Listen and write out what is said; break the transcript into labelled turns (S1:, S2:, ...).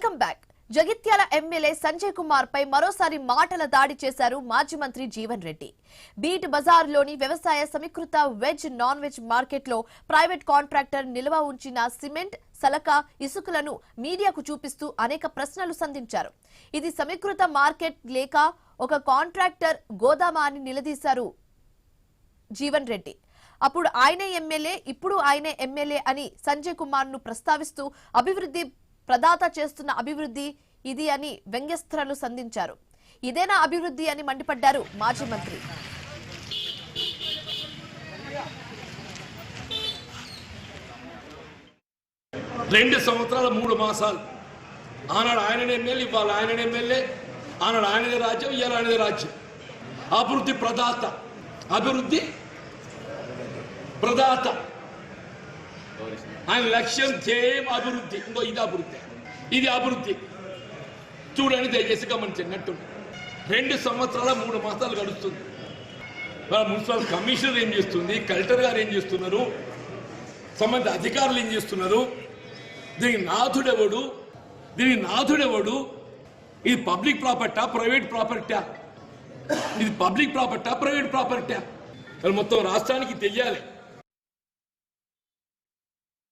S1: Welcome back. Jagtial MLA Sanjay Kumar పై మరోసారి మాటల దాడి చేశారు మాజీ మంత్రి జీవన్ రెడ్డి. బీట్ బజార్లోని వ్యవసాయ సమీకృత వెజ్ నాన్ వెజ్ మార్కెట్లో ప్రైవేట్ కాంట్రాక్టర్ నిల్వ ఉంచిన సిమెంట్, సలక, ఇసుకలను మీడియాకు చూపిస్తూ అనేక ప్రశ్నలు సంధించారు. ఇది సమీకృత మార్కెట్ లేక ఒక కాంట్రాక్టర్ గోదామా అని నిలదీశారు జీవన్ రెడ్డి. అప్పుడు ఆయనే ఎమ్మెల్యే, ఇప్పుడు ఆయనే ఎమ్మెల్యే అని సంజయ్ కుమార్ ను ప్రస్తావిస్తూ అభివృద్ధి ప్రదాత చేస్తున్న అభివృద్ధి ఇది అని వ్యంగ్యాస్త్రాలు సంధించారు. ఇదేనా అభివృద్ధి అని మండిపడ్డారు మాజీ మంత్రి.
S2: రెండు సంవత్సరాల 3 మాసాలు ఆనాడు ఆయననే ఎమ్మెల్యే, ఇవాళ ఆయననే ఎమ్మెల్యే. ఆనాడు ఆయనదే రాజ్యం, ఇవాళ ఆయనదే రాజ్యం. అభివృద్ధి ప్రదాత, అభివృద్ధి ప్రదాత. ఆయన లక్ష్యం ధ్యేయం అభివృద్ధి. ఇంకో ఇది అభివృద్ధి, ఇది అభివృద్ధి. చూడండి, దయచేసి గమనించినట్టు 2 సంవత్సరాల 3 మాసాలు గడుస్తుంది. మున్సిపల్ కమిషనర్ ఏం చేస్తుంది, కలెక్టర్ గారు ఏం చేస్తున్నారు, సంబంధిత అధికారులు ఏం చేస్తున్నారు, దీనికి నాథుడెవడు, దీనికి నాథుడెవడు, ఇది పబ్లిక్ ప్రాపర్టా ప్రైవేట్ ప్రాపర్టా, ఇది పబ్లిక్ ప్రాపర్టా ప్రైవేట్ ప్రాపర్టా, మొత్తం రాష్ట్రానికి తెలియాలి.